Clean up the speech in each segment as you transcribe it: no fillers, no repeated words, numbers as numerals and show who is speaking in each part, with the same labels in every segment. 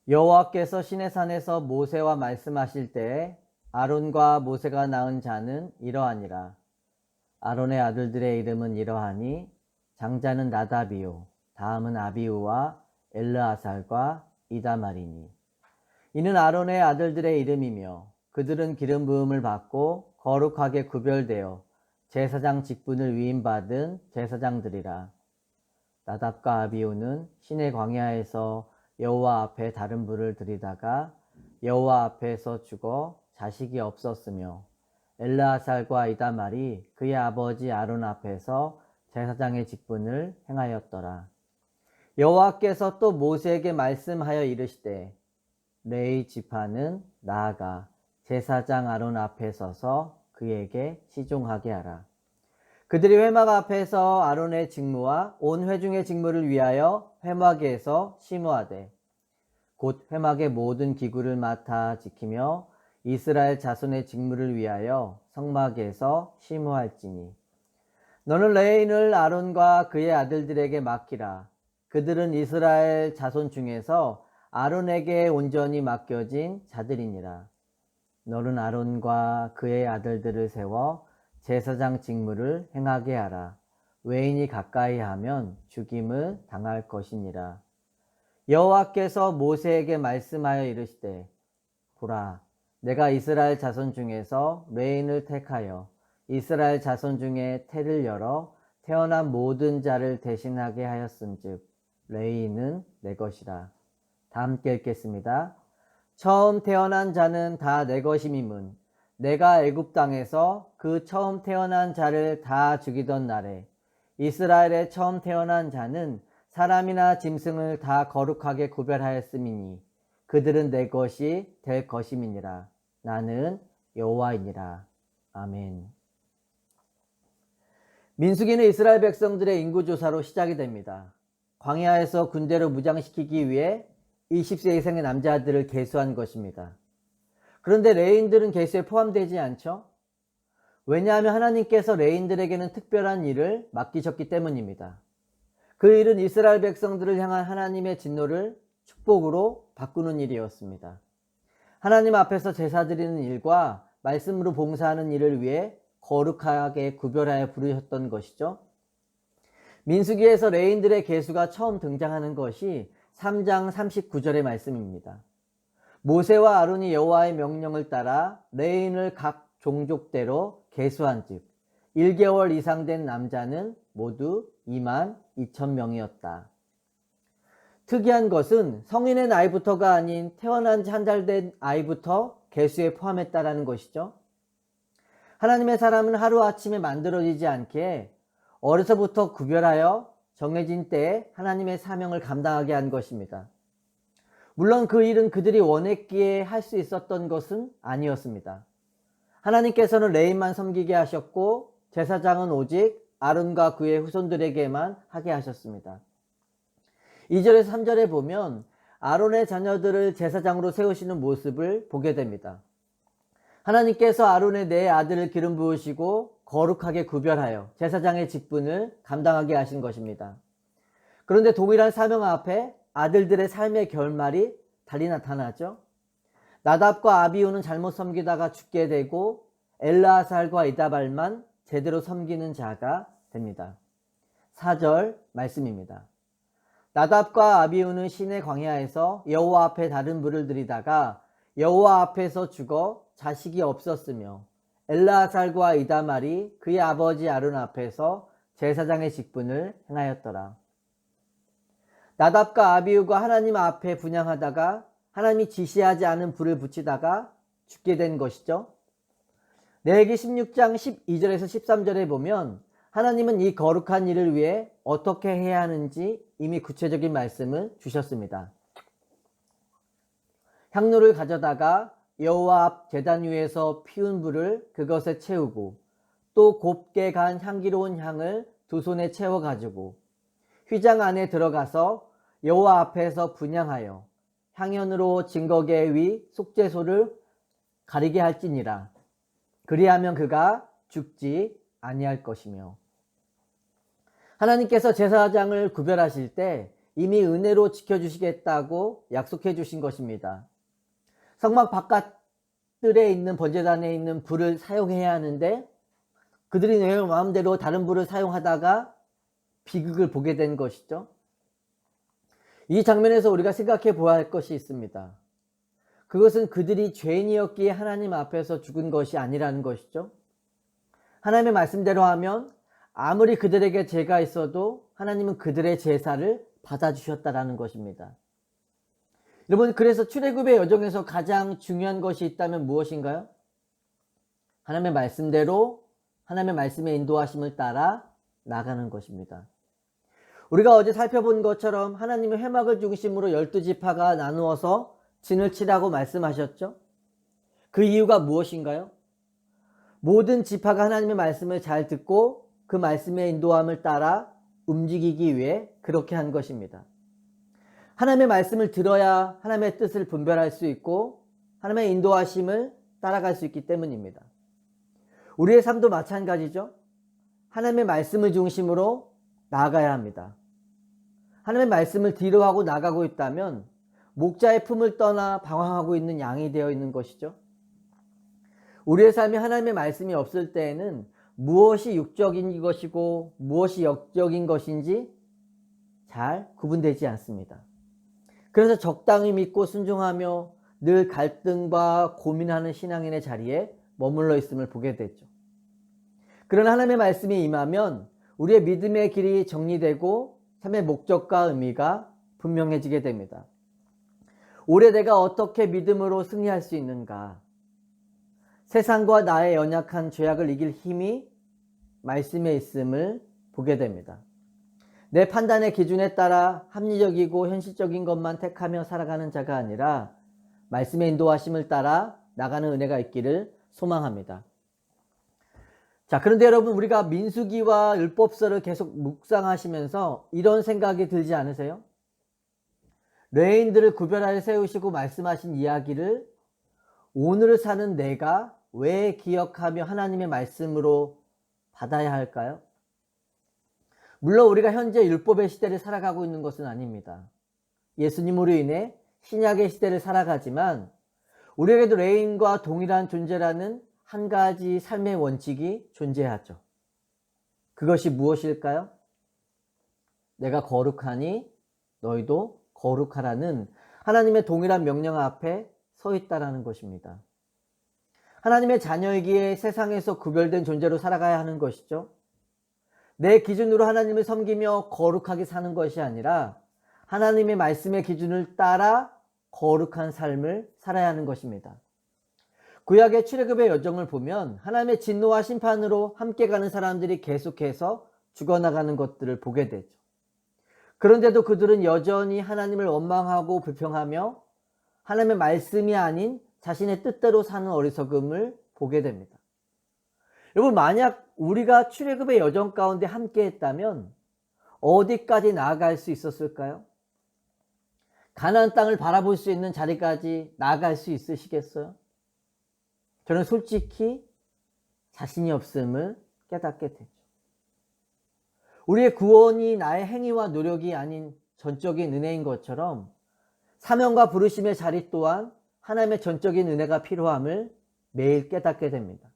Speaker 1: 여호와께서 시내산에서 모세와 말씀하실 때에 아론과 모세가 낳은 자는 이러하니라. 아론의 아들들의 이름은 이러하니 장자는 나답이요 다음은 아비후와 엘르아살과 이다말이니. 이는 아론의 아들들의 이름이며 그들은 기름 부음을 받고 거룩하게 구별되어 제사장 직분을 위임받은 제사장들이라. 나답과 아비후는 시내 광야에서 여호와 앞에 다른 불을 들이다가 여호와 앞에서 죽어 자식이 없었으며 엘르아살과 이다말이 그의 아버지 아론 앞에서 제사장의 직분을 행하였더라. 여호와께서 또 모세에게 말씀하여 이르시되 레위 지파는 나아가 제사장 아론 앞에 서서 그에게 시종하게 하라. 그들이 회막 앞에서 아론의 직무와 온 회중의 직무를 위하여 회막에서 심우하되 곧 회막의 모든 기구를 맡아 지키며 이스라엘 자손의 직무를 위하여 성막에서 심우할지니. 너는 레인을 아론과 그의 아들들에게 맡기라. 그들은 이스라엘 자손 중에서 아론에게 온전히 맡겨진 자들이니라. 너는 아론과 그의 아들들을 세워 제사장 직무를 행하게 하라. 외인이 가까이 하면 죽임을 당할 것이니라. 여호와께서 모세에게 말씀하여 이르시되 보라, 내가 이스라엘 자손 중에서 레인을 택하여 이스라엘 자손 중에 태를 열어 태어난 모든 자를 대신하게 하였음즉 레인은 내 것이라. 다 함께 읽겠습니다. 처음 태어난 자는 다 내 것임임은 내가 애굽 땅에서 그 처음 태어난 자를 다 죽이던 날에 이스라엘의 처음 태어난 자는 사람이나 짐승을 다 거룩하게 구별하였음이니 그들은 내 것이 될 것임이니라. 나는 여호와이니라. 아멘. 민수기는 이스라엘 백성들의 인구조사로 시작이 됩니다. 광야에서 군대로 무장시키기 위해 20세 이상의 남자들을 계수한 것입니다. 그런데 레인들은 계수에 포함되지 않죠? 왜냐하면 하나님께서 레인들에게는 특별한 일을 맡기셨기 때문입니다. 그 일은 이스라엘 백성들을 향한 하나님의 진노를 축복으로 바꾸는 일이었습니다. 하나님 앞에서 제사 드리는 일과 말씀으로 봉사하는 일을 위해 거룩하게 구별하여 부르셨던 것이죠. 민수기에서 레인들의 계수가 처음 등장하는 것이 3장 39절의 말씀입니다. 모세와 아론이 여호와의 명령을 따라 레인을 각 종족대로 계수한즉 1개월 이상 된 남자는 모두 22,000명이었다. 특이한 것은 성인의 나이부터가 아닌 태어난 지 한 달 된 아이부터 계수에 포함했다라는 것이죠. 하나님의 사람은 하루아침에 만들어지지 않게 어려서부터 구별하여 정해진 때에 하나님의 사명을 감당하게 한 것입니다. 물론 그 일은 그들이 원했기에 할 수 있었던 것은 아니었습니다. 하나님께서는 레인만 섬기게 하셨고 제사장은 오직 아론과 그의 후손들에게만 하게 하셨습니다. 2절에서 3절에 보면 아론의 자녀들을 제사장으로 세우시는 모습을 보게 됩니다. 하나님께서 아론의 네 아들을 기름 부으시고 거룩하게 구별하여 제사장의 직분을 감당하게 하신 것입니다. 그런데 동일한 사명 앞에 아들들의 삶의 결말이 달리 나타나죠. 나답과 아비후는 잘못 섬기다가 죽게 되고 엘르아살과 이다발만 제대로 섬기는 자가 됩니다. 4절 말씀입니다. 나답과 아비후는 시내 광야에서 여호와 앞에 다른 불을 들이다가 여호와 앞에서 죽어 자식이 없었으며 엘르아살과 이다말이 그의 아버지 아론 앞에서 제사장의 직분을 행하였더라. 나답과 아비후가 하나님 앞에 분향하다가 하나님이 지시하지 않은 불을 붙이다가 죽게 된 것이죠. 레위기 16장 12절에서 13절에 보면 하나님은 이 거룩한 일을 위해 어떻게 해야 하는지 이미 구체적인 말씀을 주셨습니다. 향로를 가져다가 여호와 앞 제단 위에서 피운 불을 그것에 채우고 또 곱게 간 향기로운 향을 두 손에 채워 가지고 휘장 안에 들어가서 여호와 앞에서 분향하여 향연으로 증거계 위 속죄소를 가리게 할지니라. 그리하면 그가 죽지 아니할 것이며. 하나님께서 제사장을 구별하실 때 이미 은혜로 지켜주시겠다고 약속해 주신 것입니다. 성막 바깥들에 있는 번제단에 있는 불을 사용해야 하는데 그들이 내 마음대로 다른 불을 사용하다가 비극을 보게 된 것이죠. 이 장면에서 우리가 생각해 보아야 할 것이 있습니다. 그것은 그들이 죄인이었기에 하나님 앞에서 죽은 것이 아니라는 것이죠. 하나님의 말씀대로 하면 아무리 그들에게 죄가 있어도 하나님은 그들의 제사를 받아주셨다라는 것입니다. 여러분, 그래서 출애굽의 여정에서 가장 중요한 것이 있다면 무엇인가요? 하나님의 말씀대로 하나님의 말씀의 인도하심을 따라 나가는 것입니다. 우리가 어제 살펴본 것처럼 하나님의 회막을 중심으로 12지파가 나누어서 진을 치라고 말씀하셨죠. 그 이유가 무엇인가요? 모든 지파가 하나님의 말씀을 잘 듣고 그 말씀의 인도함을 따라 움직이기 위해 그렇게 한 것입니다. 하나님의 말씀을 들어야 하나님의 뜻을 분별할 수 있고 하나님의 인도하심을 따라갈 수 있기 때문입니다. 우리의 삶도 마찬가지죠. 하나님의 말씀을 중심으로 나아가야 합니다. 하나님의 말씀을 뒤로하고 나가고 있다면 목자의 품을 떠나 방황하고 있는 양이 되어 있는 것이죠. 우리의 삶에 하나님의 말씀이 없을 때에는 무엇이 육적인 것이고 무엇이 영적인 것인지 잘 구분되지 않습니다. 그래서 적당히 믿고 순종하며 늘 갈등과 고민하는 신앙인의 자리에 머물러 있음을 보게 되죠. 그러나 하나님의 말씀이 임하면 우리의 믿음의 길이 정리되고 삶의 목적과 의미가 분명해지게 됩니다. 올해 내가 어떻게 믿음으로 승리할 수 있는가? 세상과 나의 연약한 죄악을 이길 힘이 말씀에 있음을 보게 됩니다. 내 판단의 기준에 따라 합리적이고 현실적인 것만 택하며 살아가는 자가 아니라 말씀의 인도하심을 따라 나가는 은혜가 있기를 소망합니다. 자, 그런데 여러분, 우리가 민수기와 율법서를 계속 묵상하시면서 이런 생각이 들지 않으세요? 레인들을 구별하여 세우시고 말씀하신 이야기를 오늘을 사는 내가 왜 기억하며 하나님의 말씀으로 받아야 할까요? 물론 우리가 현재 율법의 시대를 살아가고 있는 것은 아닙니다. 예수님으로 인해 신약의 시대를 살아가지만 우리에게도 레인과 동일한 존재라는 한 가지 삶의 원칙이 존재하죠. 그것이 무엇일까요? 내가 거룩하니 너희도 거룩하라는 하나님의 동일한 명령 앞에 서 있다라는 것입니다. 하나님의 자녀이기에 세상에서 구별된 존재로 살아가야 하는 것이죠. 내 기준으로 하나님을 섬기며 거룩하게 사는 것이 아니라 하나님의 말씀의 기준을 따라 거룩한 삶을 살아야 하는 것입니다. 구약의 출애굽의 여정을 보면 하나님의 진노와 심판으로 함께 가는 사람들이 계속해서 죽어나가는 것들을 보게 되죠. 그런데도 그들은 여전히 하나님을 원망하고 불평하며 하나님의 말씀이 아닌 자신의 뜻대로 사는 어리석음을 보게 됩니다. 여러분, 만약 우리가 출애굽의 여정 가운데 함께 했다면 어디까지 나아갈 수 있었을까요? 가나안 땅을 바라볼 수 있는 자리까지 나아갈 수 있으시겠어요? 저는 솔직히 자신이 없음을 깨닫게 되죠. 우리의 구원이 나의 행위와 노력이 아닌 전적인 은혜인 것처럼 사명과 부르심의 자리 또한 하나님의 전적인 은혜가 필요함을 매일 깨닫게 됩니다.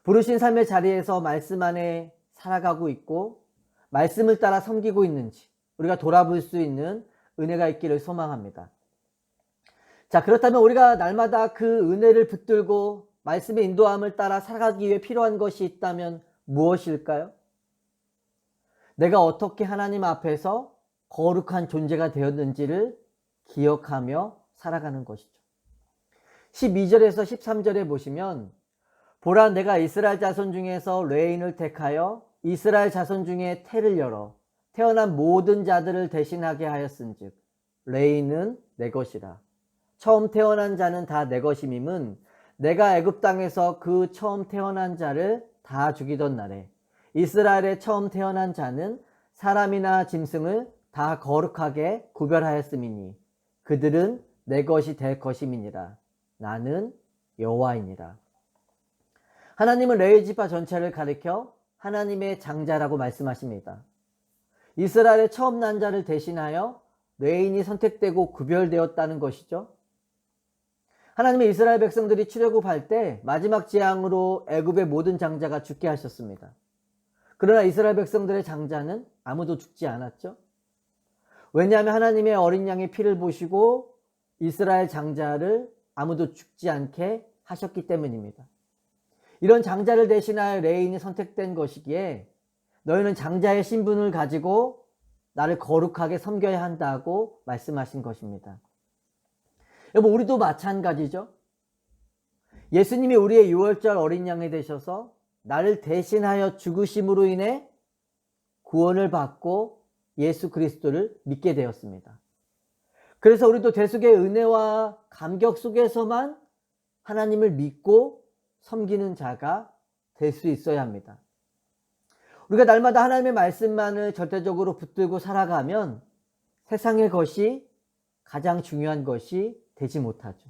Speaker 1: 부르신 삶의 자리에서 말씀 안에 살아가고 있고 말씀을 따라 섬기고 있는지 우리가 돌아볼 수 있는 은혜가 있기를 소망합니다. 자, 그렇다면 우리가 날마다 그 은혜를 붙들고 말씀의 인도함을 따라 살아가기 위해 필요한 것이 있다면 무엇일까요? 내가 어떻게 하나님 앞에서 거룩한 존재가 되었는지를 기억하며 살아가는 것이죠. 12절에서 13절에 보시면 보라, 내가 이스라엘 자손 중에서 레인을 택하여 이스라엘 자손 중에 태를 열어 태어난 모든 자들을 대신하게 하였은즉 레인은 내 것이라. 처음 태어난 자는 다 내 것임임은 내가 애굽 땅에서 그 처음 태어난 자를 다 죽이던 날에 이스라엘의 처음 태어난 자는 사람이나 짐승을 다 거룩하게 구별하였음이니 그들은 내 것이 될 것임이니라. 나는 여호와이니라. 하나님은 레위 지파 전체를 가리켜 하나님의 장자라고 말씀하십니다. 이스라엘의 처음 난 자를 대신하여 레인이 선택되고 구별되었다는 것이죠. 하나님의 이스라엘 백성들이 출애굽할 때 마지막 재앙으로 애굽의 모든 장자가 죽게 하셨습니다. 그러나 이스라엘 백성들의 장자는 아무도 죽지 않았죠. 왜냐하면 하나님의 어린 양의 피를 보시고 이스라엘 장자를 아무도 죽지 않게 하셨기 때문입니다. 이런 장자를 대신하여 레인이 선택된 것이기에 너희는 장자의 신분을 가지고 나를 거룩하게 섬겨야 한다고 말씀하신 것입니다. 여러분, 우리도 마찬가지죠. 예수님이 우리의 유월절 어린 양이 되셔서 나를 대신하여 죽으심으로 인해 구원을 받고 예수 그리스도를 믿게 되었습니다. 그래서 우리도 대속의 은혜와 감격 속에서만 하나님을 믿고 섬기는 자가 될 수 있어야 합니다. 우리가 날마다 하나님의 말씀만을 절대적으로 붙들고 살아가면 세상의 것이 가장 중요한 것이 되지 못하죠.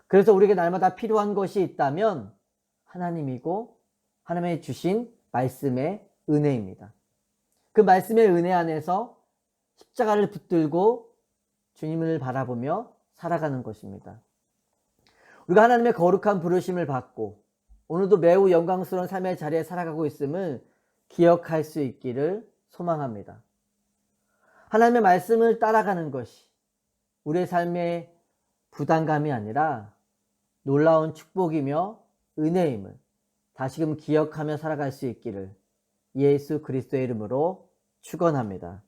Speaker 1: 그래서 우리에게 날마다 필요한 것이 있다면 하나님이고 하나님의 주신 말씀의 은혜입니다. 그 말씀의 은혜 안에서 십자가를 붙들고 주님을 바라보며 살아가는 것입니다. 우리가 하나님의 거룩한 부르심을 받고 오늘도 매우 영광스러운 삶의 자리에 살아가고 있음을 기억할 수 있기를 소망합니다. 하나님의 말씀을 따라가는 것이 우리의 삶의 부담감이 아니라 놀라운 축복이며 은혜임을 다시금 기억하며 살아갈 수 있기를 예수 그리스도의 이름으로 축원합니다.